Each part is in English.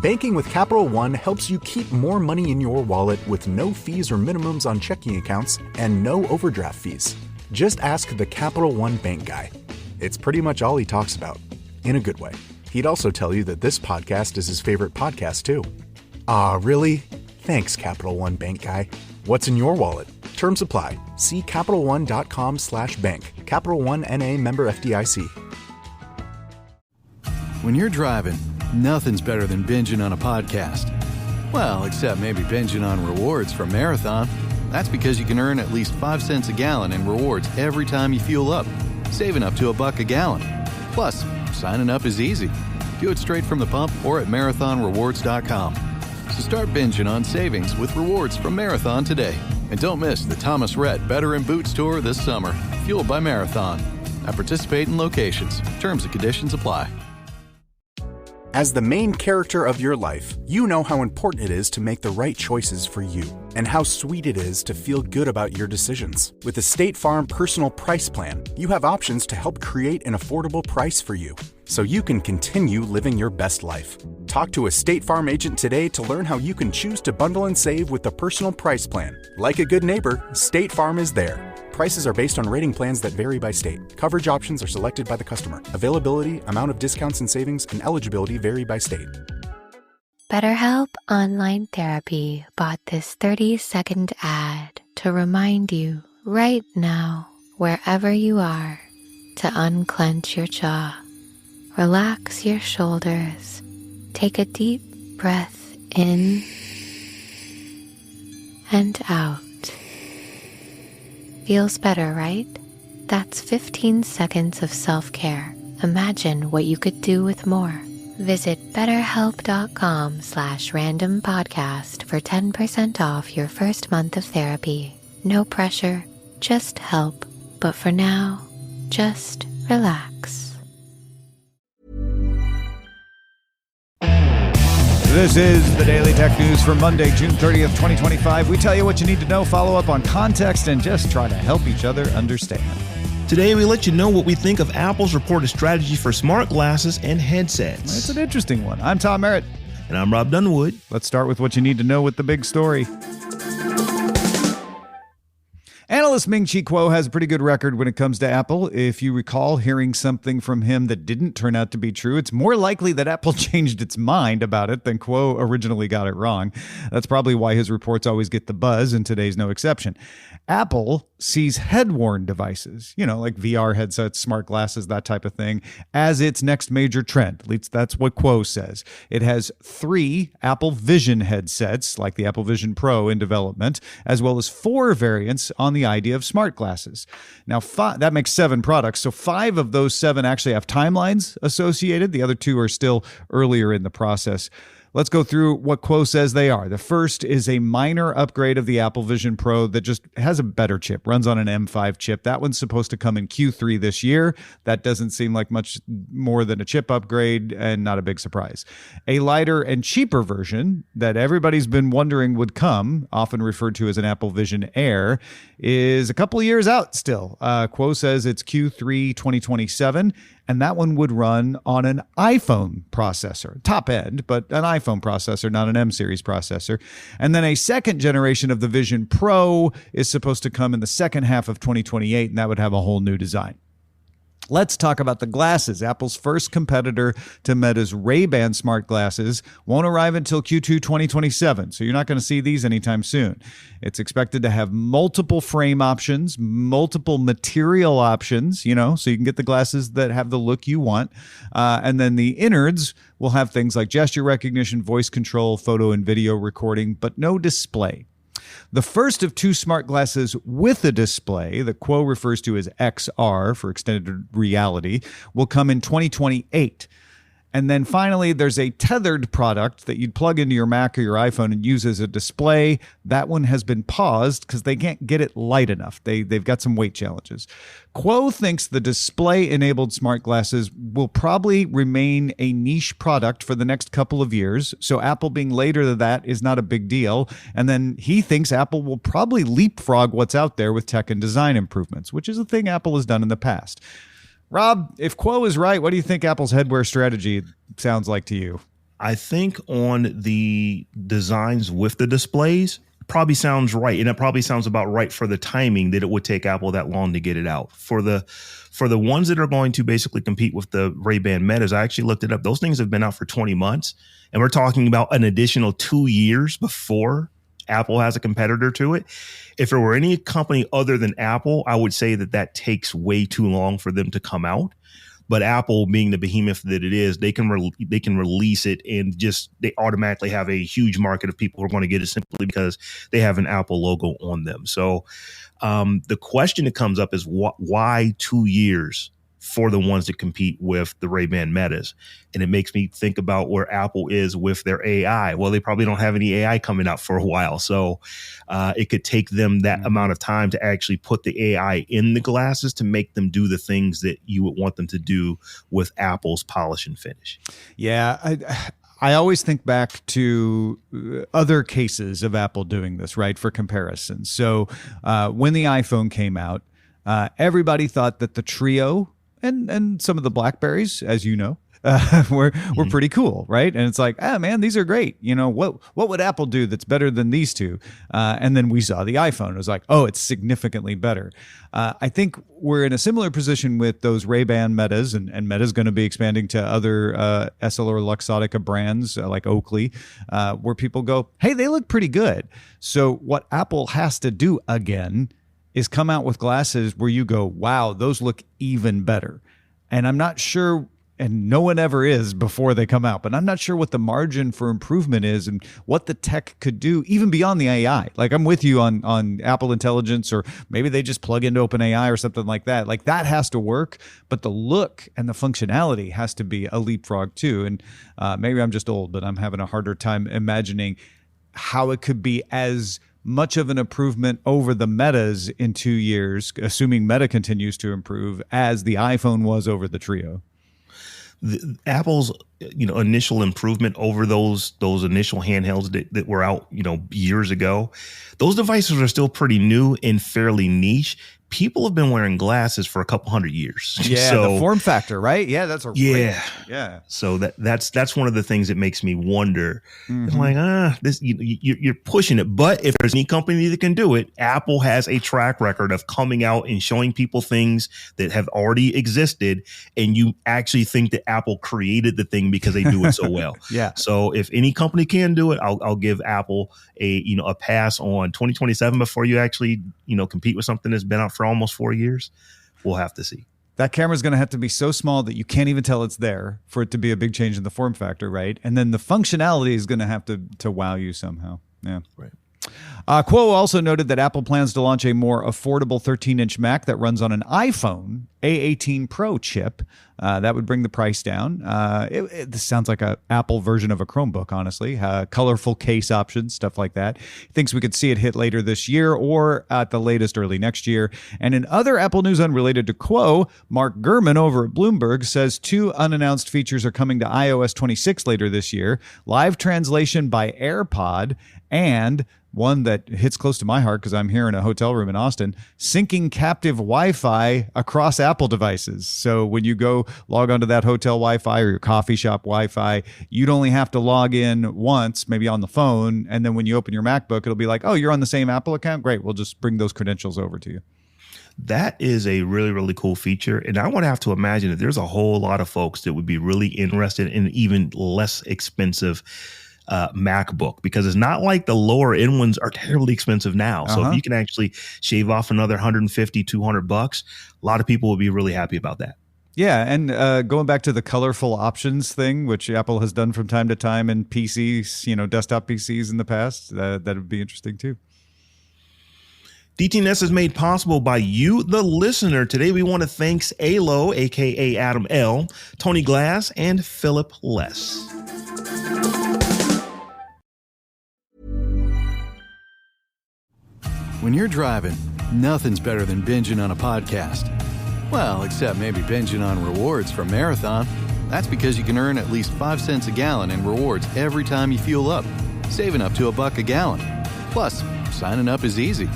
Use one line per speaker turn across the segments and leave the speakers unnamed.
Banking with Capital One helps you keep more money in your wallet with no fees or minimums on checking accounts and no overdraft fees. Just ask the Capital One Bank guy. It's pretty much all he talks about, in a good way. He'd also tell you that this podcast is his favorite podcast, too. Aw, really? Thanks, Capital One Bank guy. What's in your wallet? Terms apply. See CapitalOne.com/bank. Capital One N.A. member FDIC.
When you're driving, nothing's better than binging on a podcast. Well, except maybe binging on rewards from Marathon. That's because you can earn at least 5 cents a gallon in rewards every time you fuel up, saving up to $1 a gallon. Plus, signing up is easy. Do it straight from the pump or at marathonrewards.com. So start binging on savings with rewards from Marathon today. And don't miss the Thomas Rhett Better in Boots Tour this summer, fueled by Marathon. At participating locations. Terms and conditions apply.
As the main character of your life, you know how important it is to make the right choices for you, and how sweet it is to feel good about your decisions. With the State Farm Personal Price Plan, you have options to help create an affordable price for you, so you can continue living your best life. Talk to a State Farm agent today to learn how you can choose to bundle and save with the Personal Price Plan. Like a good neighbor, State Farm is there. Prices are based on rating plans that vary by state. Coverage options are selected by the customer. Availability, amount of discounts and savings, and eligibility vary by state.
BetterHelp Online Therapy bought this 30-second ad to remind you right now, wherever you are, to unclench your jaw, relax your shoulders, take a deep breath in and out. Feels better, right? That's 15 seconds of self-care. Imagine what you could do with more. Visit betterhelp.com/randompodcast for 10% off your first month of therapy. No pressure, just help. But for now, just relax.
This is the Daily Tech News for Monday, June 30th, 2025. We tell you what you need to know, follow up on context, and just try to help each other understand.
Today, we let you know what we think of Apple's reported strategy for smart glasses and headsets.
It's an interesting one. I'm Tom Merritt.
And I'm Robb Dunewood.
Let's start with what you need to know with the big story. Analyst Ming-Chi Kuo has a pretty good record when it comes to Apple. If you recall hearing something from him that didn't turn out to be true, it's more likely that Apple changed its mind about it than Kuo originally got it wrong. That's probably why his reports always get the buzz, and today's no exception. Apple sees head-worn devices, like VR headsets, smart glasses, that type of thing, as its next major trend. At least that's what Kuo says. It has 3 Apple Vision headsets, like the Apple Vision Pro, in development, as well as 4 variants on the idea of smart glasses. Now, that makes 7 products, so 5 of those 7 actually have timelines associated. The other 2 are still earlier in the process. Let's go through what Kuo says they are. The first is a minor upgrade of the Apple Vision Pro that just has a better chip, runs on an M5 chip. That one's supposed to come in Q3 this year. That doesn't seem like much more than a chip upgrade and not a big surprise. A lighter and cheaper version that everybody's been wondering would come, often referred to as an Apple Vision Air, is a couple of years out still. Kuo says it's Q3 2027. And that one would run on an iPhone processor, top end, but an iPhone processor, not an M-series processor. And then a second generation of the Vision Pro is supposed to come in the second half of 2028, and that would have a whole new design. Let's talk about the glasses. Apple's first competitor to Meta's Ray-Ban smart glasses won't arrive until Q2 2027, so you're not going to see these anytime soon. It's expected to have multiple frame options, multiple material options, so you can get the glasses that have the look you want. And then the innards will have things like gesture recognition, voice control, photo and video recording, but no display. The first of 2 smart glasses with a display, that Kuo refers to as XR for extended reality, will come in 2028. And then finally, there's a tethered product that you'd plug into your Mac or your iPhone and use as a display. That one has been paused because they can't get it light enough. They've got some weight challenges. Kuo thinks the display-enabled smart glasses will probably remain a niche product for the next couple of years. So Apple being later to that is not a big deal. And then he thinks Apple will probably leapfrog what's out there with tech and design improvements, which is a thing Apple has done in the past. Rob, if Kuo is right, what do you think Apple's headwear strategy sounds like to you?
I think on the designs with the displays, probably sounds right. And it probably sounds about right for the timing that it would take Apple that long to get it out. For the ones that are going to basically compete with the Ray-Ban Metas, I actually looked it up. Those things have been out for 20 months. And we're talking about an additional 2 years before Apple has a competitor to it. If there were any company other than Apple, I would say that takes way too long for them to come out. But Apple, being the behemoth that it is, they can release it and they automatically have a huge market of people who are going to get it simply because they have an Apple logo on them. So the question that comes up is why 2 years for the ones that compete with the Ray-Ban Metas? And it makes me think about where Apple is with their AI. Well, they probably don't have any AI coming out for a while. So it could take them that amount of time to actually put the AI in the glasses to make them do the things that you would want them to do with Apple's polish and finish.
Yeah, I always think back to other cases of Apple doing this, right, for comparison. So when the iPhone came out, everybody thought that the Trio and some of the Blackberries, as you know, were pretty cool, right? And it's like, man, these are great. You know, what would Apple do that's better than these two? And then we saw the iPhone. It was like, oh, it's significantly better. I think we're in a similar position with those Ray-Ban Metas, and Meta's going to be expanding to other Essilor Luxottica brands like Oakley, where people go, hey, they look pretty good. So what Apple has to do again is come out with glasses where you go, wow, those look even better. And I'm not sure, and no one ever is before they come out, but I'm not sure what the margin for improvement is and what the tech could do, even beyond the AI. Like, I'm with you on Apple Intelligence, or maybe they just plug into OpenAI or something like that. Like, that has to work, but the look and the functionality has to be a leapfrog too. And maybe I'm just old, but I'm having a harder time imagining how it could be as much of an improvement over the Metas in 2 years, assuming Meta continues to improve, as the iPhone was over the Trio.
Apple's initial improvement over those initial handhelds that were out years ago, those devices are still pretty new and fairly niche. People have been wearing glasses for a couple hundred years.
Yeah, so, the form factor, right? Yeah, that's
yeah. So that's one of the things that makes me wonder. Mm-hmm. I'm like, this you're pushing it. But if there's any company that can do it, Apple has a track record of coming out and showing people things that have already existed, and you actually think that Apple created the thing because they do it so well.
Yeah.
So if any company can do it, I'll give Apple a pass on 2027 before you actually compete with something that's been out for almost 4 years. We'll have to see.
That camera is going to have to be so small that you can't even tell it's there for it to be a big change in the form factor, right? And then the functionality is going to have to wow you somehow. Yeah.
Right.
Quo also noted that Apple plans to launch a more affordable 13-inch Mac that runs on an iPhone A18 Pro chip. That would bring the price down. This sounds like an Apple version of a Chromebook, honestly. Colorful case options, stuff like that. He thinks we could see it hit later this year or at the latest early next year. And in other Apple news unrelated to Quo, Mark Gurman over at Bloomberg says 2 unannounced features are coming to iOS 26 later this year: live translation by AirPod, and one that hits close to my heart because I'm here in a hotel room in Austin, syncing captive Wi-Fi across Apple devices. So when you go log onto that hotel Wi-Fi or your coffee shop Wi-Fi, you'd only have to log in once, maybe on the phone. And then when you open your MacBook, it'll be like, oh, you're on the same Apple account? Great. We'll just bring those credentials over to you.
That is a really, really cool feature. And I would have to imagine that there's a whole lot of folks that would be really interested in even less expensive MacBook, because it's not like the lower end ones are terribly expensive now. So if you can actually shave off another $150, $200, a lot of people will be really happy about that.
Yeah, and going back to the colorful options thing, which Apple has done from time to time in PCs, desktop PCs in the past, that would be interesting too.
DTNS is made possible by you, the listener. Today we want to thank Alo, aka Adam L., Tony Glass, and Philip Less.
When you're driving, nothing's better than binging on a podcast. Well, except maybe binging on rewards from Marathon. That's because you can earn at least 5 cents a gallon in rewards every time you fuel up, saving up to $1 a gallon. Plus, signing up is easy.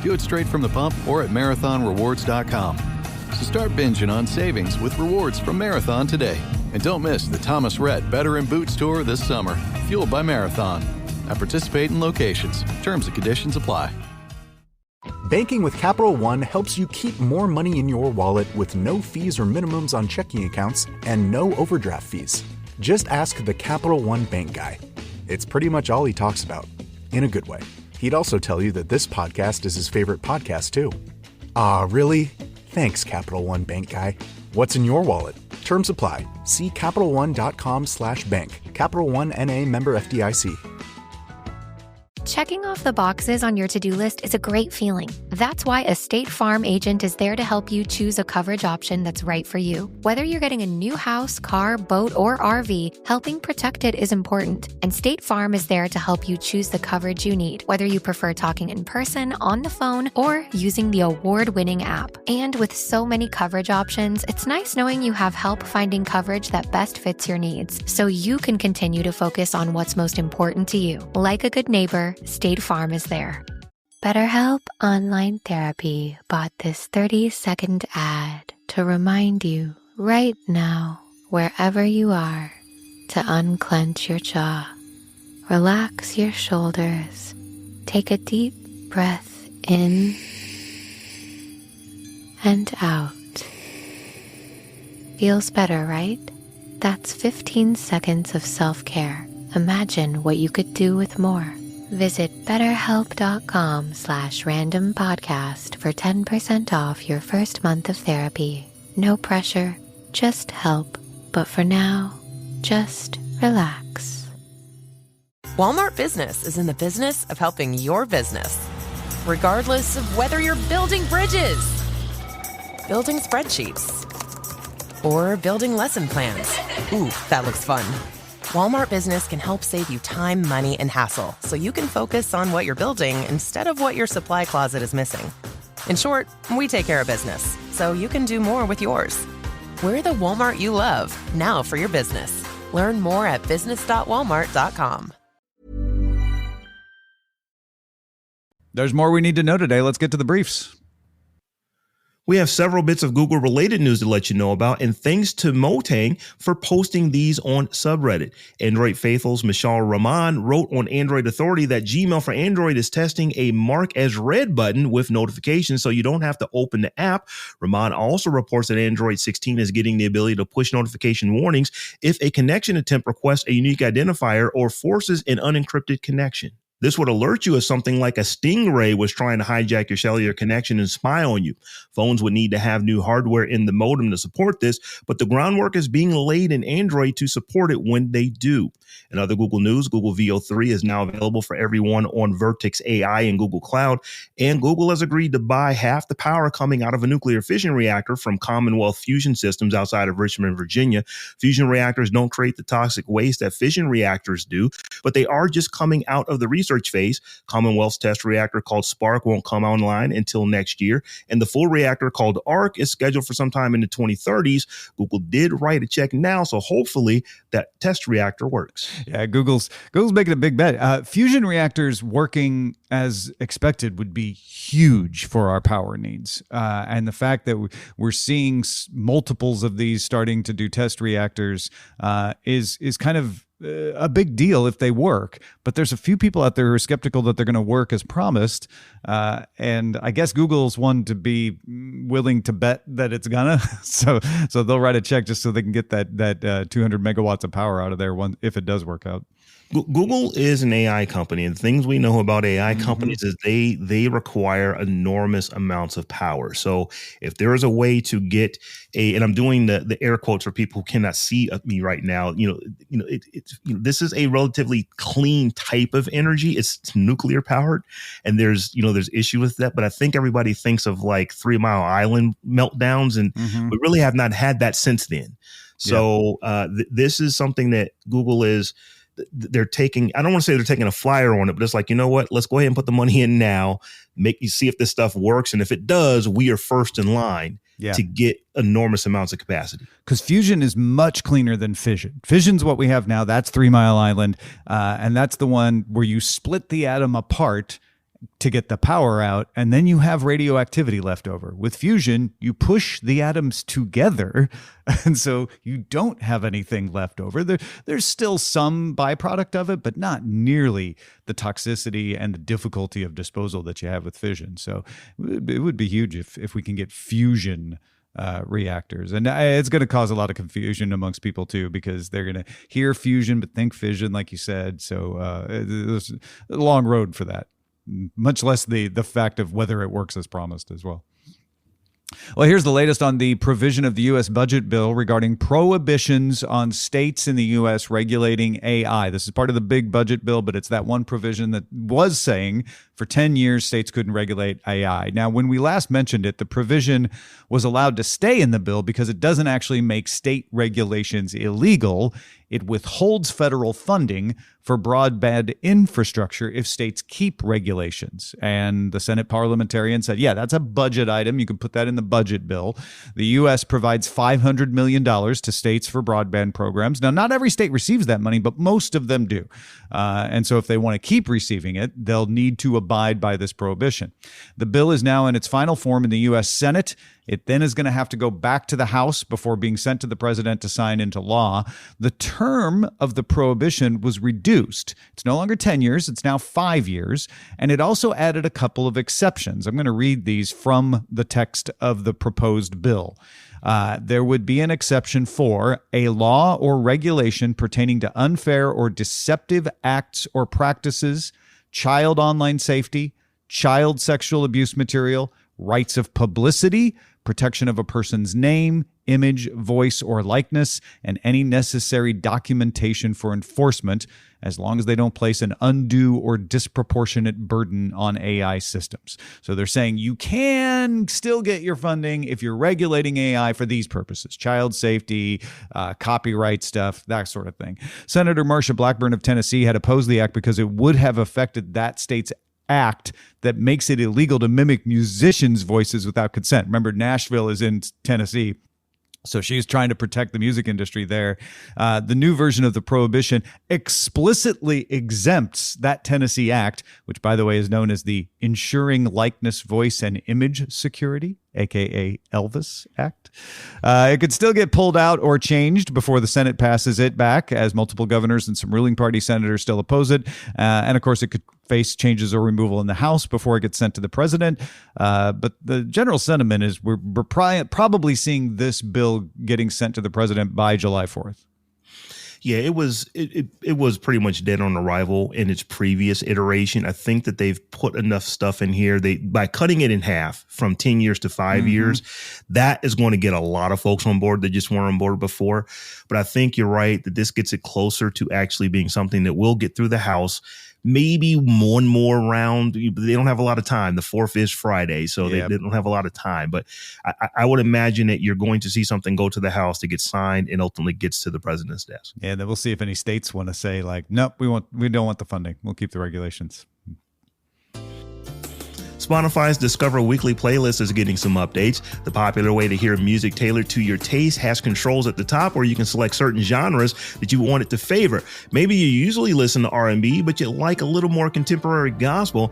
Do it straight from the pump or at marathonrewards.com. So start binging on savings with rewards from Marathon today. And don't miss the Thomas Rhett Better in Boots Tour this summer, fueled by Marathon. At participating locations, terms and conditions apply.
Banking with Capital One helps you keep more money in your wallet with no fees or minimums on checking accounts and no overdraft fees. Just ask the Capital One bank guy. It's pretty much all he talks about, in a good way. He'd also tell you that this podcast is his favorite podcast, too. Ah, really? Thanks, Capital One bank guy. What's in your wallet? Terms apply. See CapitalOne.com/bank. Capital One N.A. member FDIC.
Checking off the boxes on your to-do list is a great feeling. That's why a State Farm agent is there to help you choose a coverage option that's right for you. Whether you're getting a new house, car, boat, or RV, helping protect it is important. And State Farm is there to help you choose the coverage you need, whether you prefer talking in person, on the phone, or using the award-winning app. And with so many coverage options, it's nice knowing you have help finding coverage that best fits your needs, so you can continue to focus on what's most important to you. Like a good neighbor, State Farm is there. BetterHelp Online Therapy bought this 30-second ad to remind you right now, wherever you are, to unclench your jaw, relax your shoulders, take a deep breath in and out. Feels better, right? That's 15 seconds of self-care. Imagine what you could do with more. Visit BetterHelp.com/randompodcast for 10% off your first month of therapy. No pressure, just help. But for now, just relax.
Walmart Business is in the business of helping your business. Regardless of whether you're building bridges, building spreadsheets, or building lesson plans. Ooh, that looks fun. Walmart Business can help save you time, money, and hassle so you can focus on what you're building instead of what your supply closet is missing. In short, we take care of business so you can do more with yours. We're the Walmart you love, now for your business. Learn more at business.walmart.com.
There's more we need to know today. Let's get to the briefs.
We have several bits of Google-related news to let you know about, and thanks to Motang for posting these on subreddit. Android Faithful's Michelle Rahman wrote on Android Authority that Gmail for Android is testing a mark as read button with notifications so you don't have to open the app. Rahman also reports that Android 16 is getting the ability to push notification warnings if a connection attempt requests a unique identifier or forces an unencrypted connection. This would alert you if something like a stingray was trying to hijack your cellular connection and spy on you. Phones would need to have new hardware in the modem to support this, but the groundwork is being laid in Android to support it when they do. In other Google news, Google VO3 is now available for everyone on Vertex AI and Google Cloud, and Google has agreed to buy half the power coming out of a nuclear fission reactor from Commonwealth Fusion Systems outside of Richmond, Virginia. Fusion reactors don't create the toxic waste that fission reactors do, but they are just coming out of the research phase. Commonwealth's test reactor called Spark won't come online until next year, and the full reactor called Arc is scheduled for sometime in the 2030s. Google did write a check now, so hopefully that test reactor works.
Yeah, Google's making a big bet. Fusion reactors working as expected would be huge for our power needs. And the fact that we're seeing multiples of these starting to do test reactors is kind of a big deal if they work, but there's a few people out there who are skeptical that they're going to work as promised. And I guess Google's one to be willing to bet that it's gonna. So they'll write a check just so they can get that 200 megawatts of power out of there if it does work out.
Google is an AI company, and things we know about AI companies is they require enormous amounts of power. So if there is a way to get and I'm doing the air quotes for people who cannot see me right now, this is a relatively clean type of energy. It's nuclear powered, and there's issue with that. But I think everybody thinks of like 3 Mile Island meltdowns, and we really have not had that since then. So this is something that Google is. They're taking, I don't want to say they're taking a flyer on it, but it's like, you know what, let's go ahead and put the money in now, make you see if this stuff works. And if it does, we are first in line to get enormous amounts of capacity.
Because fusion is much cleaner than fission. Fission's what we have now. That's 3 Mile Island. And that's the one where you split the atom apart to get the power out, and then you have radioactivity left over. With fusion, you push the atoms together, and so you don't have anything left over. There's still some byproduct of it, but not nearly the toxicity and the difficulty of disposal that you have with fission. So it would be huge if we can get fusion reactors. And it's going to cause a lot of confusion amongst people too, because they're going to hear fusion but think fission, like you said. So there's a long road for that, much less the fact of whether it works as promised as well. Well, here's the latest on the provision of the U.S. budget bill regarding prohibitions on states in the U.S. regulating AI. This is part of the big budget bill, but it's that one provision that was saying for 10 years states couldn't regulate AI. Now, when we last mentioned it, the provision was allowed to stay in the bill because it doesn't actually make state regulations illegal. It withholds federal funding for broadband infrastructure if states keep regulations. And the Senate parliamentarian said, yeah, that's a budget item. You can put that in the budget bill. The U.S. provides $500 million to states for broadband programs. Now, not every state receives that money, but most of them do. And so if they want to keep receiving it, they'll need to abide by this prohibition. The bill is now in its final form in the U.S. Senate. It then is going to have to go back to the House before being sent to the president to sign into law. The term of the prohibition was reduced. It's no longer 10 years. It's now 5 years. And it also added a couple of exceptions. I'm going to read these from the text of the proposed bill. There would be an exception for a law or regulation pertaining to unfair or deceptive acts or practices, child online safety, child sexual abuse material, rights of publicity, protection of a person's name, image, voice, or likeness, and any necessary documentation for enforcement, as long as they don't place an undue or disproportionate burden on AI systems. So they're saying you can still get your funding if you're regulating AI for these purposes: child safety, copyright stuff, that sort of thing. Senator Marsha Blackburn of Tennessee had opposed the act because it would have affected that state's act that makes it illegal to mimic musicians' voices without consent. Remember, Nashville is in Tennessee, so she's trying to protect the music industry there. The new version of the prohibition explicitly exempts that Tennessee act, which, by the way, is known as the Ensuring Likeness, Voice, and Image Security, aka Elvis Act. It could still get pulled out or changed before the Senate passes it back, as multiple governors and some ruling party senators still oppose it. And of course, it could face changes or removal in the House before it gets sent to the president. But the general sentiment is we're probably seeing this bill getting sent to the president by July 4th.
Yeah, it was pretty much dead on arrival in its previous iteration. I think that they've put enough stuff in here. By cutting it in half from 10 years to 5 years, that is going to get a lot of folks on board that just weren't on board before. But I think you're right that this gets it closer to actually being something that will get through the House. Maybe one more round. They don't have a lot of time. The 4th is Friday, so they don't have a lot of time. But I would imagine that you're going to see something go to the House that gets signed and ultimately gets to the president's desk.
Yeah, then we'll see if any states want to say, like, nope, we don't want the funding. We'll keep the regulations.
Spotify's Discover Weekly playlist is getting some updates. The popular way to hear music tailored to your taste has controls at the top where you can select certain genres that you want it to favor. Maybe you usually listen to R&B, but you like a little more contemporary gospel.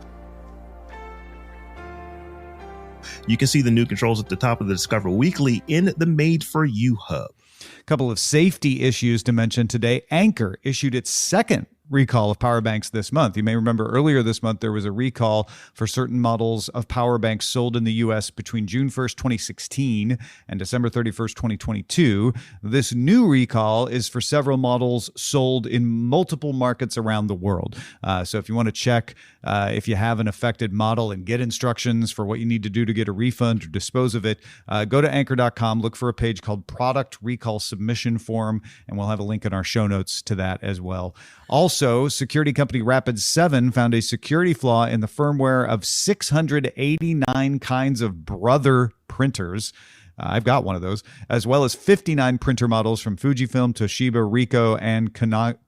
You can see the new controls at the top of the Discover Weekly in the Made For You hub.
A couple of safety issues to mention today. Anker issued its second recall of power banks this month. You may remember earlier this month there was a recall for certain models of power banks sold in the U.S. between June 1st, 2016 and December 31st, 2022. This new recall is for several models sold in multiple markets around the world. So if you want to check if you have an affected model and get instructions for what you need to do to get a refund or dispose of it, go to anchor.com, look for a page called Product Recall Submission Form, and we'll have a link in our show notes to that as well. Also, security company Rapid7 found a security flaw in the firmware of 689 kinds of Brother printers. I've got one of those, as well as 59 printer models from Fujifilm, Toshiba, Ricoh, and Konica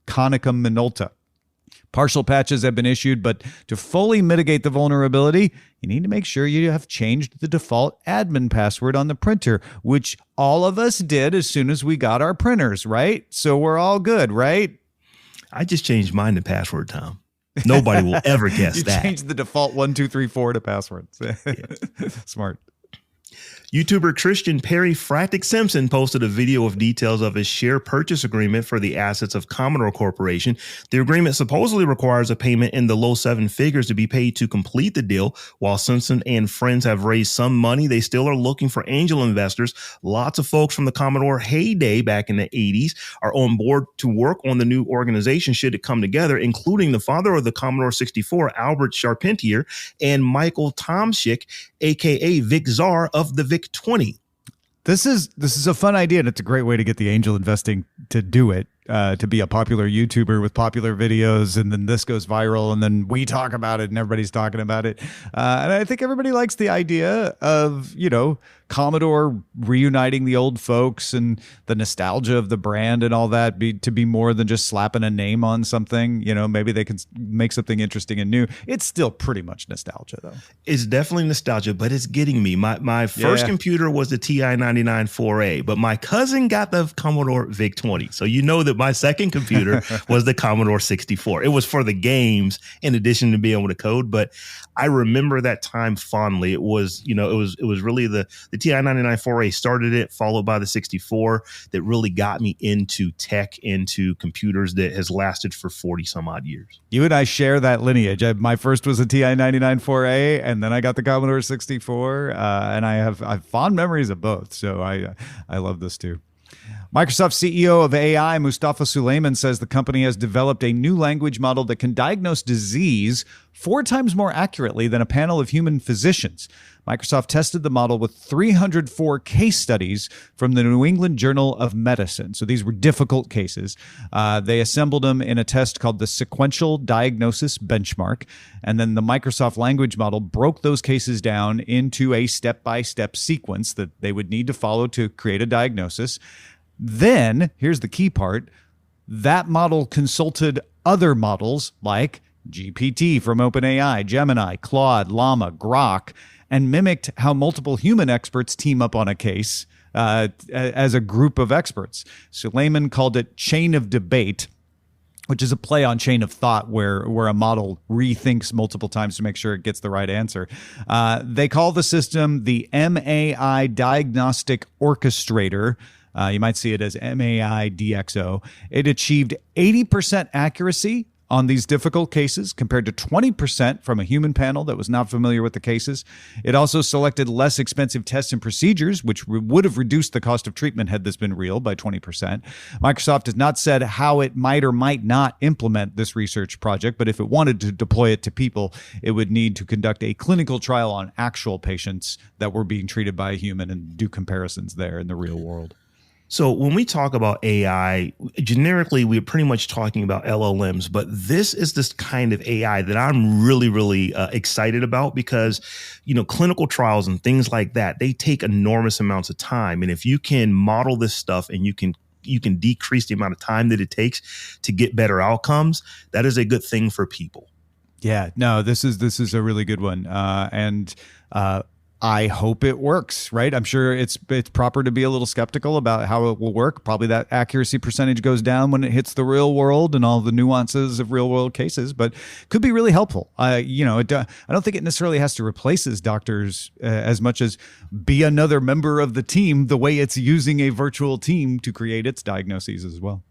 Minolta. Partial patches have been issued, but to fully mitigate the vulnerability, you need to make sure you have changed the default admin password on the printer, which all of us did as soon as we got our printers, right? So we're all good, right?
I just changed mine to password, Tom. Nobody will ever guess
you
that.
Change the default 1234 to passwords. Smart.
YouTuber Christian Perry Fratic Simpson posted a video of details of his share purchase agreement for the assets of Commodore Corporation. The agreement supposedly requires a payment in the low seven figures to be paid to complete the deal. While Simpson and friends have raised some money, they still are looking for angel investors. Lots of folks from the Commodore heyday back in the 80s are on board to work on the new organization should it come together, including the father of the Commodore 64, Albert Charpentier, and Michael Tomschick, aka Vic Czar of the VIC-20.
This is a fun idea, and it's a great way to get the angel investing to do it, to be a popular YouTuber with popular videos, and then this goes viral, and then we talk about it, and everybody's talking about it. And I think everybody likes the idea of, Commodore reuniting the old folks and the nostalgia of the brand and all that to be more than just slapping a name on something. Maybe they can make something interesting and new. It's still pretty much nostalgia, though.
It's definitely nostalgia, but it's getting me. My first computer was the TI-99 4A, but my cousin got the Commodore VIC-20. So that my second computer was the Commodore 64. It was for the games in addition to being able to code, but I remember that time fondly. It was, it was really the TI-99 4A started it, followed by the 64 that really got me into tech, into computers that has lasted for 40 some odd years.
You and I share that lineage. My first was a TI-99 4A, and then I got the Commodore 64, and I have fond memories of both. So I love this too. Microsoft CEO of AI, Mustafa Suleyman, says the company has developed a new language model that can diagnose disease 4 times more accurately than a panel of human physicians. Microsoft tested the model with 304 case studies from the New England Journal of Medicine. So these were difficult cases. They assembled them in a test called the Sequential Diagnosis Benchmark. And then the Microsoft language model broke those cases down into a step-by-step sequence that they would need to follow to create a diagnosis. Then, here's the key part, that model consulted other models like GPT from OpenAI, Gemini, Claude, Llama, Grok, and mimicked how multiple human experts team up on a case as a group of experts. Suleyman called it chain of debate, which is a play on chain of thought where a model rethinks multiple times to make sure it gets the right answer. They call the system the MAI Diagnostic Orchestrator. You might see it as MAI-DXO. It achieved 80% accuracy on these difficult cases compared to 20% from a human panel that was not familiar with the cases. It also selected less expensive tests and procedures, which would have reduced the cost of treatment had this been real by 20%. Microsoft has not said how it might or might not implement this research project, but if it wanted to deploy it to people, it would need to conduct a clinical trial on actual patients that were being treated by a human and do comparisons there in the real world.
So when we talk about AI, generically, we're pretty much talking about LLMs, but this is this kind of AI that I'm really, really excited about because, clinical trials and things like that, they take enormous amounts of time. And if you can model this stuff and you can decrease the amount of time that it takes to get better outcomes, that is a good thing for people.
Yeah, no, this is a really good one. I hope it works, right? I'm sure it's proper to be a little skeptical about how it will work. Probably that accuracy percentage goes down when it hits the real world and all the nuances of real world cases, but could be really helpful. I don't think it necessarily has to replace doctors as much as be another member of the team, the way it's using a virtual team to create its diagnoses as well.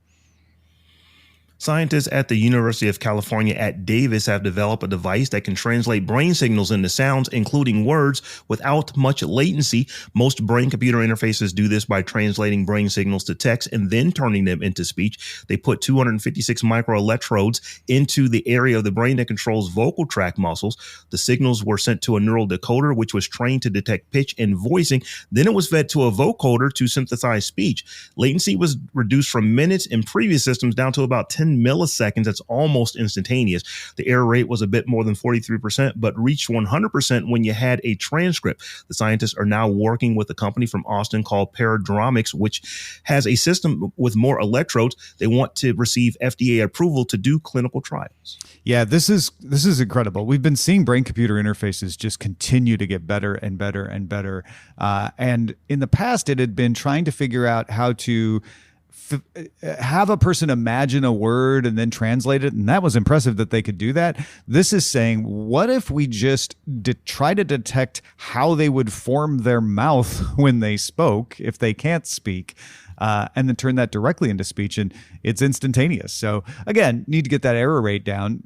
Scientists at the University of California at Davis have developed a device that can translate brain signals into sounds, including words, without much latency. Most brain-computer interfaces do this by translating brain signals to text and then turning them into speech. They put 256 microelectrodes into the area of the brain that controls vocal tract muscles. The signals were sent to a neural decoder, which was trained to detect pitch and voicing. Then it was fed to a vocoder to synthesize speech. Latency was reduced from minutes in previous systems down to about 10 milliseconds. That's almost instantaneous. The error rate was a bit more than 43%, but reached 100% when you had a transcript. The scientists are now working with a company from Austin called Paradromics, which has a system with more electrodes. They want to receive FDA approval to do clinical trials.
Yeah, this is incredible. We've been seeing brain-computer interfaces just continue to get better and better and better. And in the past, it had been trying to figure out how to have a person imagine a word and then translate it. And that was impressive that they could do that. This is saying, what if we just try to detect how they would form their mouth when they spoke, if they can't speak, and then turn that directly into speech, and it's instantaneous. So again, need to get that error rate down.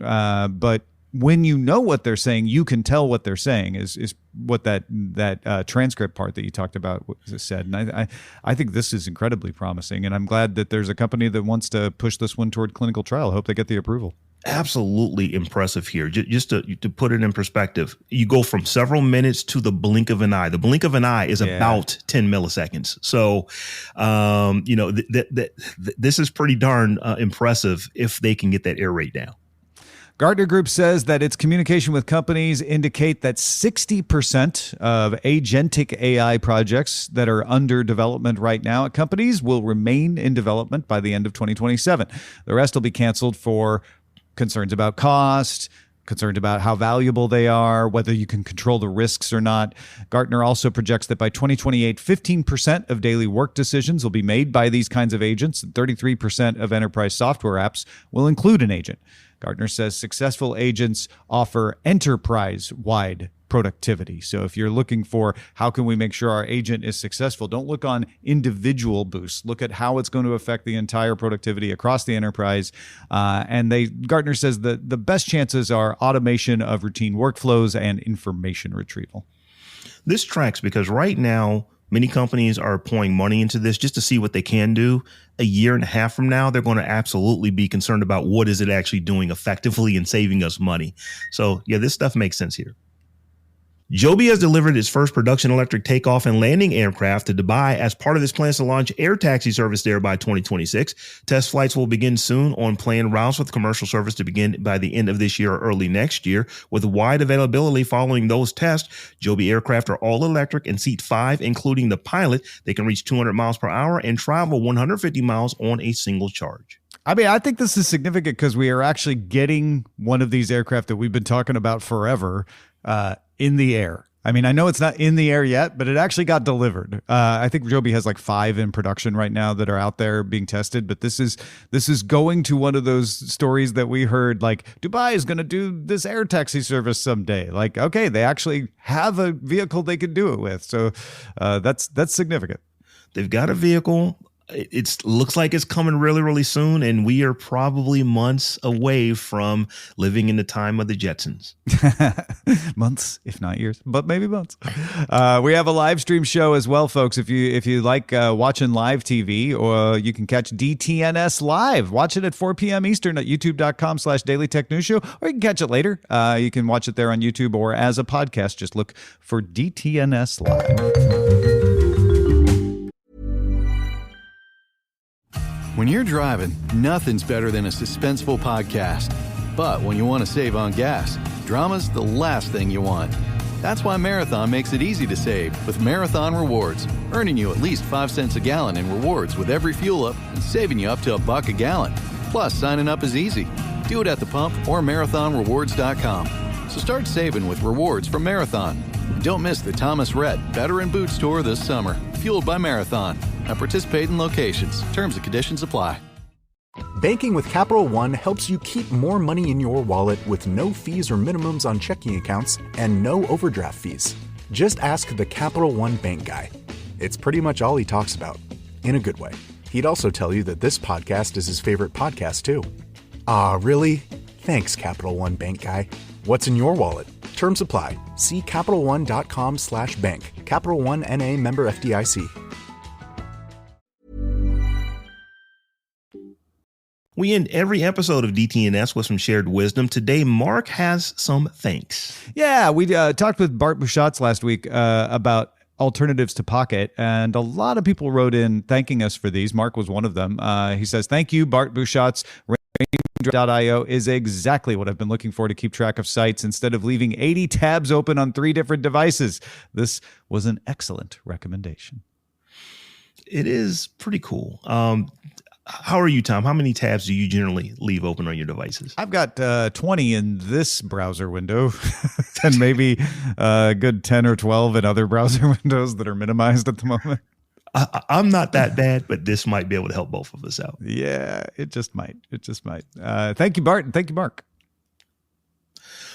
But when you know what they're saying, you can tell what they're saying is what that transcript part that you talked about said. And I think this is incredibly promising, and I'm glad that there's a company that wants to push this one toward clinical trial. I hope they get the approval.
Absolutely impressive here. Just to put it in perspective, you go from several minutes to the blink of an eye. The blink of an eye is about 10 milliseconds. So, this is pretty darn impressive if they can get that error rate down.
Gartner Group says that its communication with companies indicate that 60% of agentic AI projects that are under development right now at companies will remain in development by the end of 2027. The rest will be canceled for concerns about cost, concerned about how valuable they are, whether you can control the risks or not. Gartner also projects that by 2028, 15% of daily work decisions will be made by these kinds of agents, and 33% of enterprise software apps will include an agent. Gartner says successful agents offer enterprise-wide productivity. So if you're looking for how can we make sure our agent is successful, don't look on individual boosts. Look at how it's going to affect the entire productivity across the enterprise. Gartner says that the best chances are automation of routine workflows and information retrieval.
This tracks because right now, many companies are pouring money into this just to see what they can do. A year and a half from now, they're going to absolutely be concerned about what is it actually doing effectively and saving us money. So yeah, this stuff makes sense here. Joby has delivered its first production electric takeoff and landing aircraft to Dubai as part of its plans to launch air taxi service there by 2026. Test flights will begin soon on planned routes, with commercial service to begin by the end of this year or early next year. With wide availability following those tests, Joby aircraft are all electric and seat 5, including the pilot. They can reach 200 miles per hour and travel 150 miles on a single charge.
I mean, I think this is significant because we are actually getting one of these aircraft that we've been talking about forever in the air. I mean, I know it's not in the air yet, but it actually got delivered. I think Joby has like 5 in production right now that are out there being tested. But this is going to one of those stories that we heard, like Dubai is going to do this air taxi service someday. Like, okay, they actually have a vehicle they could do it with. So that's significant.
They've got a vehicle. It looks like it's coming really, really soon, and we are probably months away from living in the time of the Jetsons.
Months, if not years, but maybe months. We have a live stream show as well, folks. If you like watching live TV, or you can catch DTNS live. Watch it at 4 p.m. Eastern at youtube.com/Daily Tech News Show, or you can catch it later. You can watch it there on YouTube or as a podcast. Just look for DTNS Live.
When you're driving, nothing's better than a suspenseful podcast. But when you want to save on gas, drama's the last thing you want. That's why Marathon makes it easy to save with Marathon Rewards, earning you at least 5 cents a gallon in rewards with every fuel up and saving you up to $1 a gallon. Plus, signing up is easy. Do it at the pump or marathonrewards.com. So start saving with rewards from Marathon. And don't miss the Thomas Rhett Better in Boots tour this summer, fueled by Marathon. At participating locations. Terms and conditions apply.
Banking with Capital One helps you keep more money in your wallet with no fees or minimums on checking accounts and no overdraft fees. Just ask the Capital One bank guy. It's pretty much all he talks about, in a good way. He'd also tell you that this podcast is his favorite podcast, too. Ah, really? Thanks, Capital One bank guy. What's in your wallet? Terms apply. See CapitalOne.com/bank. Capital One N.A. member FDIC.
We end every episode of DTNS with some shared wisdom. Today, Mark has some thanks.
Yeah, we talked with Bart Busschots last week about alternatives to Pocket, and a lot of people wrote in thanking us for these. Mark was one of them. He says, "Thank you, Bart Busschots. Range.io is exactly what I've been looking for to keep track of sites instead of leaving 80 tabs open on 3 different devices. This was an excellent recommendation."
It is pretty cool. How are you, Tom? How many tabs do you generally leave open on your devices?
I've got 20 in this browser window and maybe a good 10 or 12 in other browser windows that are minimized at the moment.
I'm not that bad, but this might be able to help both of us out.
Yeah, it just might. It just might. Thank you, Bart. And thank you, Mark.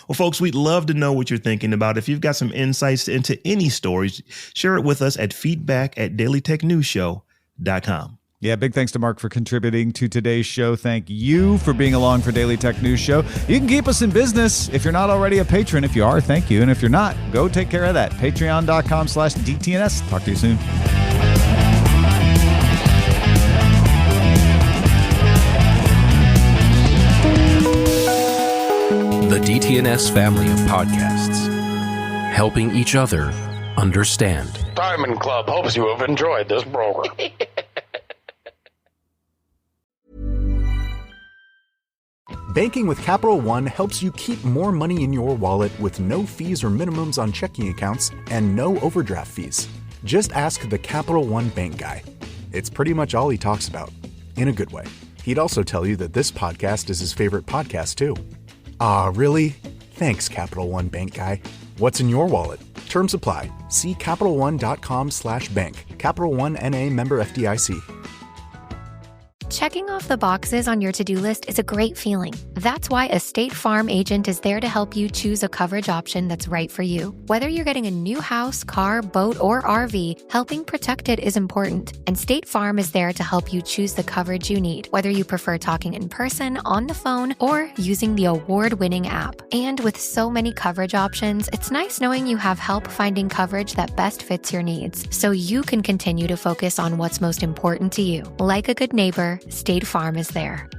Well, folks, we'd love to know what you're thinking about. If you've got some insights into any stories, share it with us at feedback@dailytechnewsshow.com.
Yeah, big thanks to Mark for contributing to today's show. Thank you for being along for Daily Tech News Show. You can keep us in business if you're not already a patron. If you are, thank you. And if you're not, go take care of that. Patreon.com/DTNS. Talk to you soon.
The DTNS family of podcasts, helping each other understand.
Diamond Club hopes you have enjoyed this program.
Banking with Capital One helps you keep more money in your wallet with no fees or minimums on checking accounts and no overdraft fees. Just ask the Capital One bank guy. It's pretty much all he talks about, in a good way. He'd also tell you that this podcast is his favorite podcast, too. Aw, really? Thanks, Capital One bank guy. What's in your wallet? Terms apply. See CapitalOne.com/bank. Capital One N.A. member FDIC.
Checking off the boxes on your to-do list is a great feeling. That's why a State Farm agent is there to help you choose a coverage option that's right for you. Whether you're getting a new house, car, boat, or RV, helping protect it is important. And State Farm is there to help you choose the coverage you need, whether you prefer talking in person, on the phone, or using the award-winning app. And with so many coverage options, it's nice knowing you have help finding coverage that best fits your needs, so you can continue to focus on what's most important to you. Like a good neighbor, State Farm is there.